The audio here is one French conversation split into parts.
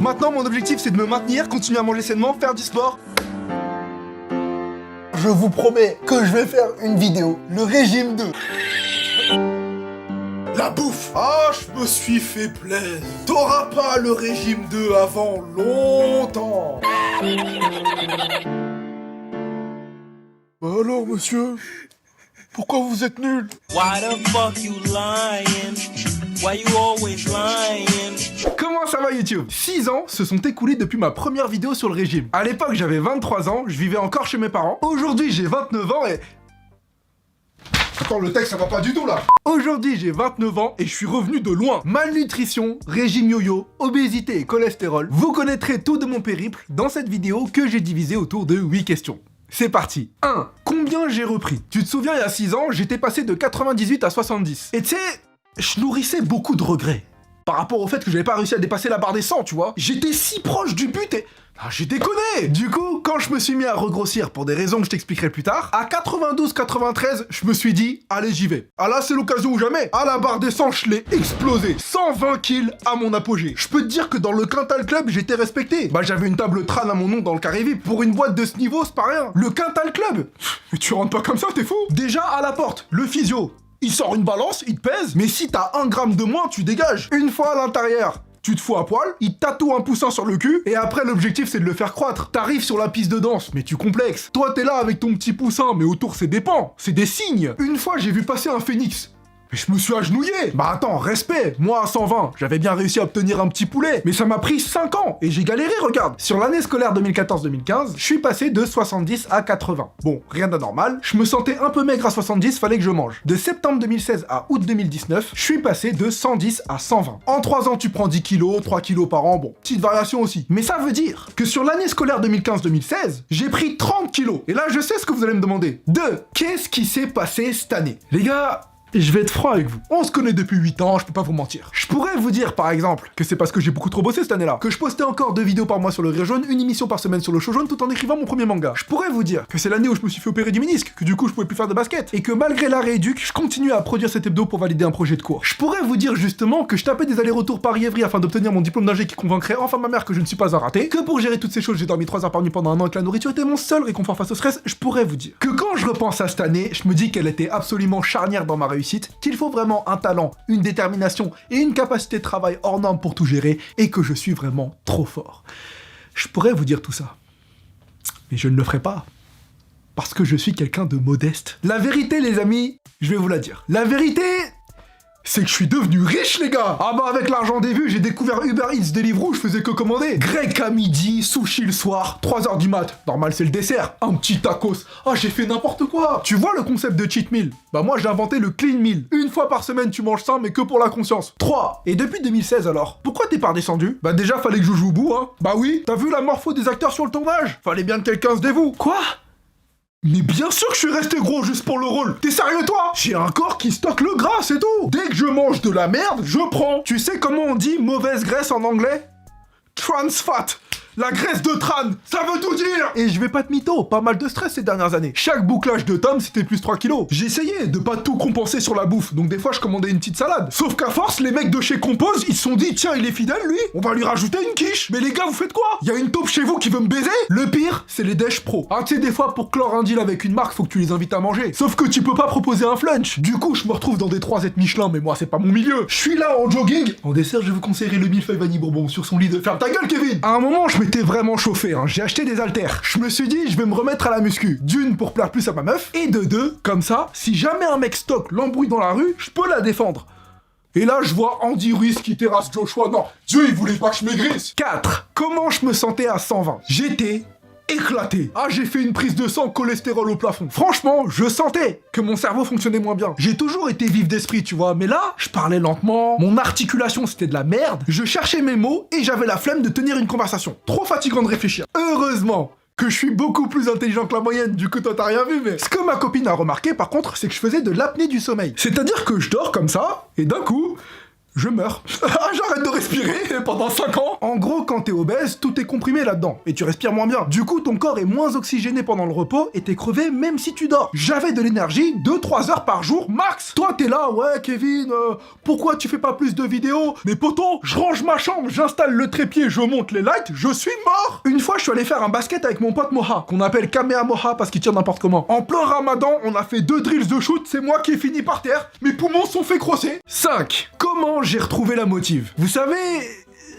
Maintenant, mon objectif, c'est de me maintenir, continuer à manger sainement, faire du sport. Je vous promets que je vais faire une vidéo, le régime 2. La bouffe. Ah, je me suis fait plaisir. T'auras pas le régime 2 avant longtemps. Alors, monsieur, pourquoi vous êtes nul? Why the fuck you lying? Why you always lying? Comment ça va YouTube? 6 ans se sont écoulés depuis ma première vidéo sur le régime. À l'époque, j'avais 23 ans, je vivais encore chez mes parents. Aujourd'hui, j'ai 29 ans et... Attends, le texte, ça va pas du tout, là. Aujourd'hui, j'ai 29 ans et je suis revenu de loin. Malnutrition, régime yo-yo, obésité et cholestérol. Vous connaîtrez tout de mon périple dans cette vidéo que j'ai divisée autour de 8 questions. C'est parti. 1. Combien j'ai repris? Tu te souviens, il y a 6 ans, j'étais passé de 98 à 70. Et tu sais, je nourrissais beaucoup de regrets. Par rapport au fait que j'avais pas réussi à dépasser la barre des 100, tu vois. J'étais si proche du but et... Ah, j'ai déconné! Du coup, quand je me suis mis à regrossir pour des raisons que je t'expliquerai plus tard, à 92-93, je me suis dit, allez, j'y vais. Ah là, c'est l'occasion ou jamais. À la barre des 100, je l'ai explosé. 120 kills à mon apogée. Je peux te dire que dans le Quintal Club, j'étais respecté. Bah, j'avais une table trâne à mon nom dans le carré VIP. Pour une boîte de ce niveau, c'est pas rien. Le Quintal Club? Mais tu rentres pas comme ça, t'es fou? Déjà, à la porte, le physio. Il sort une balance, il te pèse, mais si t'as 1 gramme de moins, tu dégages. Une fois à l'intérieur, tu te fous à poil, il tatoue un poussin sur le cul, et après l'objectif c'est de le faire croître. T'arrives sur la piste de danse, mais tu complexes. Toi t'es là avec ton petit poussin, mais autour c'est des pans, c'est des signes. Une fois j'ai vu passer un phénix. Mais je me suis agenouillé. Bah attends, respect. Moi à 120, j'avais bien réussi à obtenir un petit poulet. Mais ça m'a pris 5 ans. Et j'ai galéré, regarde. Sur l'année scolaire 2014-2015, je suis passé de 70 à 80. Bon, rien d'anormal. Je me sentais un peu maigre à 70, fallait que je mange. De septembre 2016 à août 2019, je suis passé de 110 à 120. En 3 ans, tu prends 10 kilos, 3 kilos par an. Bon, petite variation aussi. Mais ça veut dire que sur l'année scolaire 2015-2016, j'ai pris 30 kilos. Et là, je sais ce que vous allez me demander. 2. Qu'est-ce qui s'est passé cette année? Les gars... Je vais être franc avec vous. On se connaît depuis 8 ans, je peux pas vous mentir. Je pourrais vous dire, par exemple, que c'est parce que j'ai beaucoup trop bossé cette année-là, que je postais encore 2 vidéos par mois sur le Rire Jaune, une émission par semaine sur le Show Jaune, tout en écrivant mon premier manga. Je pourrais vous dire que c'est l'année où je me suis fait opérer du ménisque, que du coup je pouvais plus faire de basket, et que malgré l'arrêt éduc, je continue à produire cet hebdo pour valider un projet de cours. Je pourrais vous dire justement que je tapais des allers-retours Paris-Évry afin d'obtenir mon diplôme d'ingé qui convaincrait enfin ma mère que je ne suis pas un raté, que pour gérer toutes ces choses j'ai dormi 3 heures par nuit pendant 1 an et que la nourriture était mon seul réconfort face au stress. Je pourrais vous dire que quand je repense à cette année, je me dis qu'elle était absolument charnière dans ma réussite, qu'il faut vraiment un talent, une détermination et une capacité de travail hors norme pour tout gérer et que je suis vraiment trop fort. Je pourrais vous dire tout ça, mais je ne le ferai pas. Parce que je suis quelqu'un de modeste. La vérité, les amis, je vais vous la dire. La vérité, c'est que je suis devenu riche, les gars. Ah bah avec l'argent des vues, j'ai découvert Uber Eats, Deliveroo, je faisais que commander. Grec à midi, sushi le soir, 3h du mat. Normal, c'est le dessert. Un petit tacos. Ah, j'ai fait n'importe quoi. Tu vois le concept de cheat meal? Bah moi, j'ai inventé le clean meal. Une fois par semaine, tu manges sain, mais que pour la conscience. 3. Et depuis 2016 alors, pourquoi t'es pas redescendu? Bah déjà, fallait que je joue au bout, hein. Bah oui, t'as vu la morpho des acteurs sur le tournage? Fallait bien que quelqu'un se dévoue. Quoi? Mais bien sûr que je suis resté gros juste pour le rôle. T'es sérieux toi? J'ai un corps qui stocke le gras, c'est tout. Dès que je mange de la merde, je prends. Tu sais comment on dit mauvaise graisse en anglais? Trans fat. La graisse de trâne, ça veut tout dire. Et je vais pas te mytho, pas mal de stress ces dernières années. Chaque bouclage de tome, c'était plus 3 kilos. J'ai essayé de pas tout compenser sur la bouffe, donc des fois je commandais une petite salade. Sauf qu'à force, les mecs de chez Compose, ils se sont dit, tiens, il est fidèle lui, on va lui rajouter une quiche. Mais les gars, vous faites quoi? Y a une taupe chez vous qui veut me baiser? Le pire, c'est les Dèche Pro. Ah, tu sais, des fois, pour clore un deal avec une marque, faut que tu les invites à manger. Sauf que tu peux pas proposer un flunch. Du coup, je me retrouve dans des 3 êtres Michelin, mais moi, c'est pas mon milieu. Je suis là en jogging. En dessert, je vous conseillerais le millefeuille vanille bourbon sur son lit de... Ferme ta gueule, Kevin. À un moment, je m'étais vraiment chauffé. J'ai acheté des haltères. Je me suis dit, je vais me remettre à la muscu. D'une, pour plaire plus à ma meuf. Et de 2, comme ça, si jamais un mec stocke l'embrouille dans la rue, je peux la défendre. Et là, je vois Andy Ruiz qui terrasse Joshua. Non, Dieu, il voulait pas que je maigrisse. 4. Comment je me sentais à 120? J'étais éclaté. Ah, j'ai fait une prise de sang, cholestérol au plafond. Franchement, je sentais que mon cerveau fonctionnait moins bien. J'ai toujours été vif d'esprit, tu vois, mais là, je parlais lentement, mon articulation c'était de la merde, je cherchais mes mots et j'avais la flemme de tenir une conversation. Trop fatigant de réfléchir. Heureusement que je suis beaucoup plus intelligent que la moyenne, du coup toi t'as rien vu, mais... Ce que ma copine a remarqué par contre, c'est que je faisais de l'apnée du sommeil. C'est-à-dire que je dors comme ça, et d'un coup... je meurs. J'arrête de respirer pendant 5 ans. En gros, quand t'es obèse, tout est comprimé là-dedans. Et tu respires moins bien. Du coup, ton corps est moins oxygéné pendant le repos et t'es crevé même si tu dors. J'avais de l'énergie 2-3 heures par jour max. Toi, t'es là, ouais, Kevin, pourquoi tu fais pas plus de vidéos? Mais poto, je range ma chambre, j'installe le trépied, je monte les lights, je suis mort. Une fois, je suis allé faire un basket avec mon pote Moha, qu'on appelle Kamehameha parce qu'il tire n'importe comment. En plein ramadan, on a fait 2 drills de shoot, c'est moi qui ai fini par terre. Mes poumons sont fait crosser. 5. Comment j'ai retrouvé la motive? Vous savez,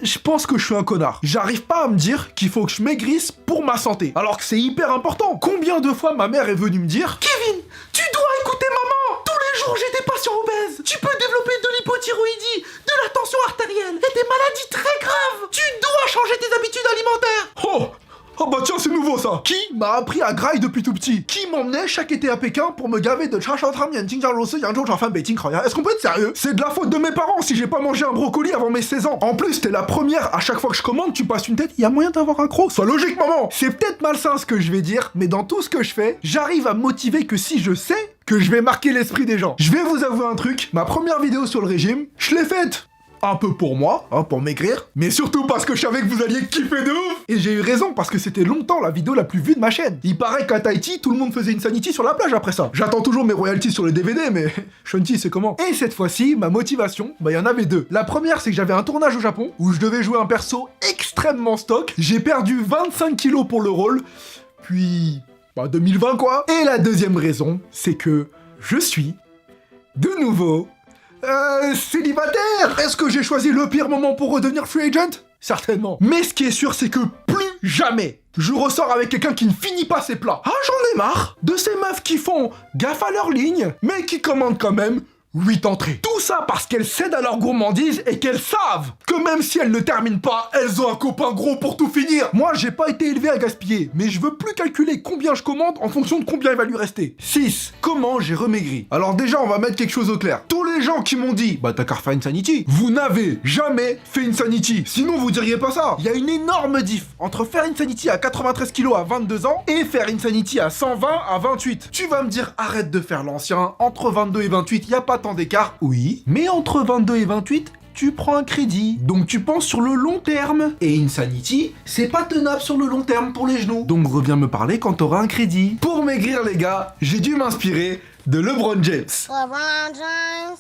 je pense que je suis un connard. J'arrive pas à me dire qu'il faut que je maigrisse pour ma santé, alors que c'est hyper important. Combien de fois ma mère est venue me dire: Kevin, tu dois écouter maman. Tous les jours j'ai des patients obèses. Tu peux développer de l'hypothyroïdie, de la tension artérielle et des maladies très graves. Tu dois changer tes habitudes alimentaires. Oh bah tiens, c'est nouveau ça. Qui m'a appris à graille depuis tout petit? Qui m'emmenait chaque été à Pékin pour me gaver de Est-ce qu'on peut être sérieux? C'est de la faute de mes parents si j'ai pas mangé un brocoli avant mes 16 ans. En plus, t'es la première, à chaque fois que je commande, tu passes une tête, y a moyen d'avoir un croc. Sois logique, maman. C'est peut-être malsain ce que je vais dire, mais dans tout ce que je fais, j'arrive à me motiver que si je sais que je vais marquer l'esprit des gens. Je vais vous avouer un truc, ma première vidéo sur le régime, je l'ai faite un peu pour moi, pour maigrir, mais surtout parce que je savais que vous alliez kiffer de ouf. Et j'ai eu raison, parce que c'était longtemps la vidéo la plus vue de ma chaîne. Il paraît qu'à Tahiti, tout le monde faisait Insanity sur la plage après ça. J'attends toujours mes royalties sur les DVD, mais Shunti, c'est comment? Et cette fois-ci, ma motivation, il y en avait 2. La première, c'est que j'avais un tournage au Japon, où je devais jouer un perso extrêmement stock. J'ai perdu 25 kilos pour le rôle, puis 2020 quoi. Et la deuxième raison, c'est que je suis, de nouveau, célibataire. Est-ce que j'ai choisi le pire moment pour redevenir free agent? Certainement. Mais ce qui est sûr, c'est que plus jamais je ressors avec quelqu'un qui ne finit pas ses plats. J'en ai marre de ces meufs qui font gaffe à leur ligne, mais qui commandent quand même 8 entrées. Tout ça parce qu'elles cèdent à leur gourmandise et qu'elles savent que même si elles ne terminent pas, elles ont un copain gros pour tout finir. Moi, j'ai pas été élevé à gaspiller, mais je veux plus calculer combien je commande en fonction de combien il va lui rester. 6. Comment j'ai remaigri? Alors déjà, on va mettre quelque chose au clair. Tous les gens qui m'ont dit, t'as qu'à refaire Insanity, vous n'avez jamais fait Insanity. Sinon, vous diriez pas ça. Il y a une énorme diff entre faire Insanity à 93 kilos à 22 ans et faire Insanity à 120 à 28. Tu vas me dire, arrête de faire l'ancien, entre 22 et 28, y a pas tant d'écart, oui, mais entre 22 et 28, tu prends un crédit, donc tu penses sur le long terme. Et Insanity, c'est pas tenable sur le long terme pour les genoux. Donc reviens me parler quand t'auras un crédit. Pour maigrir les gars, j'ai dû m'inspirer de LeBron James.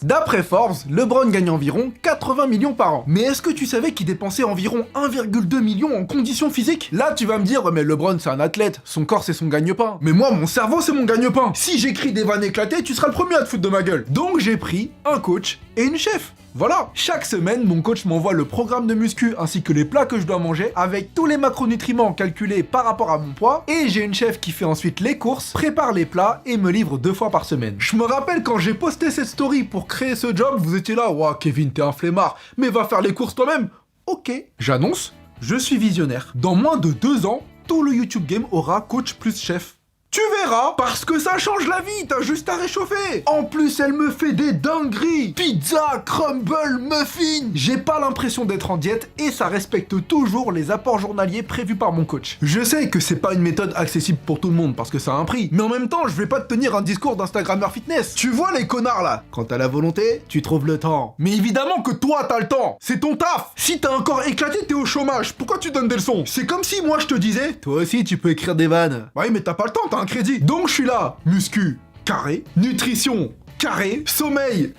D'après Forbes, LeBron gagne environ 80 millions par an. Mais est-ce que tu savais qu'il dépensait environ 1,2 million en conditions physiques? Là, tu vas me dire, ouais, mais LeBron, c'est un athlète, son corps, c'est son gagne-pain. Mais moi, mon cerveau, c'est mon gagne-pain. Si j'écris des vannes éclatées, tu seras le premier à te foutre de ma gueule. Donc, j'ai pris un coach et une chef. Voilà, chaque semaine, mon coach m'envoie le programme de muscu ainsi que les plats que je dois manger avec tous les macronutriments calculés par rapport à mon poids, et j'ai une chef qui fait ensuite les courses, prépare les plats et me livre 2 fois par semaine. Je me rappelle quand j'ai posté cette story pour créer ce job, vous étiez là, ouah Kevin, t'es un flemmard, mais va faire les courses toi-même. Ok, j'annonce, je suis visionnaire. Dans moins de 2 ans, tout le YouTube Game aura coach plus chef. Tu verras, parce que ça change la vie, t'as juste à réchauffer. En plus, elle me fait des dingueries. Pizza, crumble, muffin. J'ai pas l'impression d'être en diète et ça respecte toujours les apports journaliers prévus par mon coach. Je sais que c'est pas une méthode accessible pour tout le monde parce que ça a un prix, mais en même temps, je vais pas te tenir un discours d'Instagrammeur fitness. Tu vois les connards là, quand t'as la volonté, tu trouves le temps. Mais évidemment que toi, t'as le temps. C'est ton taf. Si t'as un corps éclaté, t'es au chômage. Pourquoi tu donnes des leçons? C'est comme si moi je te disais, toi aussi tu peux écrire des vannes. Oui, mais t'as pas le temps, t'as un crédit. Donc je suis là, muscu, carré, nutrition, carré, sommeil,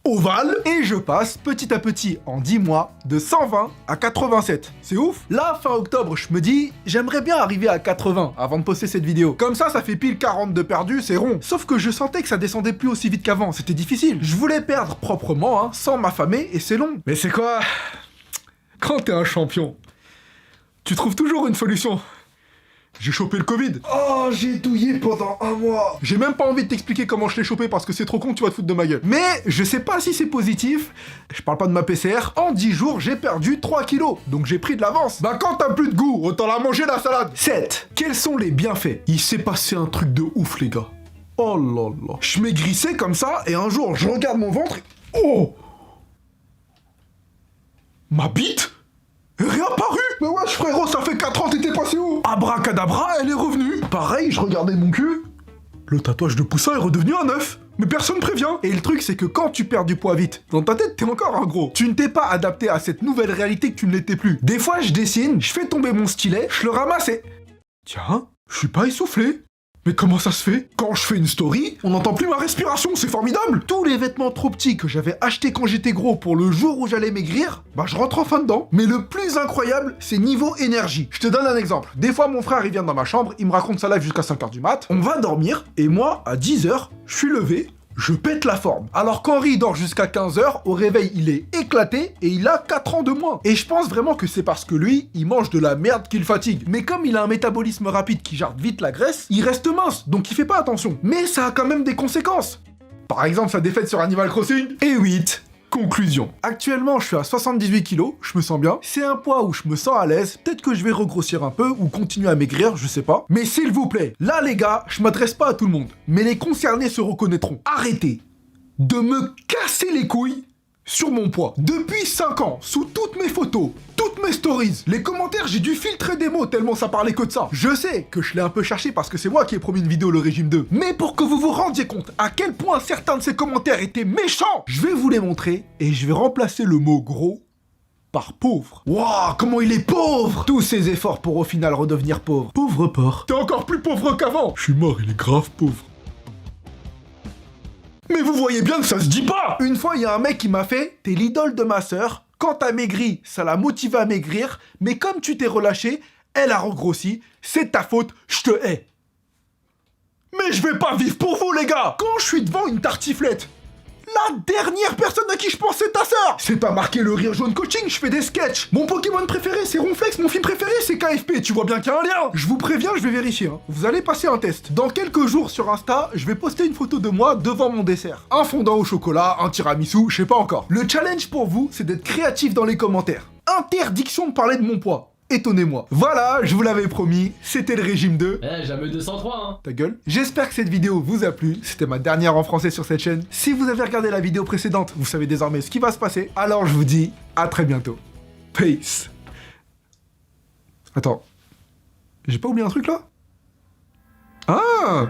ovale, et je passe petit à petit en 10 mois de 120 à 87. C'est ouf. Là, fin octobre, je me dis, j'aimerais bien arriver à 80 avant de poster cette vidéo. Comme ça fait pile 40 de perdu, c'est rond. Sauf que je sentais que ça descendait plus aussi vite qu'avant, c'était difficile. Je voulais perdre proprement, sans m'affamer, et c'est long. Mais c'est quoi? Quand t'es un champion, tu trouves toujours une solution. J'ai chopé le Covid. Oh, j'ai douillé pendant 1 mois. J'ai même pas envie de t'expliquer comment je l'ai chopé parce que c'est trop con, tu vas te foutre de ma gueule. Mais je sais pas si c'est positif. Je parle pas de ma PCR. En 10 jours, j'ai perdu 3 kilos. Donc j'ai pris de l'avance. Quand t'as plus de goût, autant la manger la salade. 7. Quels sont les bienfaits? Il s'est passé un truc de ouf, les gars. Oh là là. Je maigrissais comme ça et un jour, je regarde mon ventre et... Oh! Ma bite réapparu. Mais wesh frérot, ça fait 4 ans, t'étais passé où? Abracadabra, elle est revenue. Pareil, je regardais mon cul. Le tatouage de poussin est redevenu un œuf. Mais personne prévient. Et le truc, c'est que quand tu perds du poids vite, dans ta tête, t'es encore un gros. Tu ne t'es pas adapté à cette nouvelle réalité que tu ne l'étais plus. Des fois, je dessine, je fais tomber mon stylet, je le ramasse et... Tiens, je suis pas essoufflé. Mais comment ça se fait? Quand je fais une story, on n'entend plus ma respiration, c'est formidable! Tous les vêtements trop petits que j'avais achetés quand j'étais gros pour le jour où j'allais maigrir, bah je rentre enfin dedans. Mais le plus incroyable, c'est niveau énergie. Je te donne un exemple. Des fois, mon frère, il vient dans ma chambre, il me raconte sa life jusqu'à 5h du mat, on va dormir, et moi, à 10h, je suis levé, je pète la forme. Alors qu'Henri dort jusqu'à 15h, au réveil, il est éclaté et il a 4 ans de moins. Et je pense vraiment que c'est parce que lui, il mange de la merde qui le fatigue. Mais comme il a un métabolisme rapide qui jarde vite la graisse, il reste mince, donc il fait pas attention. Mais ça a quand même des conséquences. Par exemple, sa défaite sur Animal Crossing. Et 8. Conclusion. Actuellement, je suis à 78 kilos, je me sens bien. C'est un poids où je me sens à l'aise. Peut-être que je vais regrossir un peu ou continuer à maigrir, je sais pas. Mais s'il vous plaît, là les gars, je m'adresse pas à tout le monde. Mais les concernés se reconnaîtront. Arrêtez de me casser les couilles sur mon poids. Depuis 5 ans, sous toutes mes photos, toutes mes stories, les commentaires, j'ai dû filtrer des mots tellement ça parlait que de ça. Je sais que je l'ai un peu cherché parce que c'est moi qui ai promis une vidéo le régime 2. Mais pour que vous vous rendiez compte à quel point certains de ces commentaires étaient méchants, je vais vous les montrer et je vais remplacer le mot gros par pauvre. Waouh, comment il est pauvre! Tous ces efforts pour au final redevenir pauvre. Pauvre porc. T'es encore plus pauvre qu'avant. Je suis mort, il est grave pauvre. Mais vous voyez bien que ça se dit pas! Une fois, il y a un mec qui m'a fait « T'es l'idole de ma sœur, quand t'as maigri, ça l'a motivée à maigrir, mais comme tu t'es relâché, elle a regrossi, c'est de ta faute, je te hais. » Mais je vais pas vivre pour vous, les gars! Quand je suis devant une tartiflette, la dernière personne à qui je pense, c'est ta sœur! C'est pas marqué le rire jaune coaching, je fais des sketchs. Mon Pokémon préféré, c'est Ronflex, mon film préféré, c'est KFP. Tu vois bien qu'il y a un lien. Je vous préviens, je vais vérifier. Hein. Vous allez passer un test. Dans quelques jours sur Insta, je vais poster une photo de moi devant mon dessert. Un fondant au chocolat, un tiramisu, je sais pas encore. Le challenge pour vous, c'est d'être créatif dans les commentaires. Interdiction de parler de mon poids. Étonnez-moi. Voilà, je vous l'avais promis, c'était le régime 2. Eh, jamais 203, hein. Ta gueule. J'espère que cette vidéo vous a plu. C'était ma dernière en français sur cette chaîne. Si vous avez regardé la vidéo précédente, vous savez désormais ce qui va se passer. Alors je vous dis à très bientôt. Peace. Attends. J'ai pas oublié un truc là? Ah!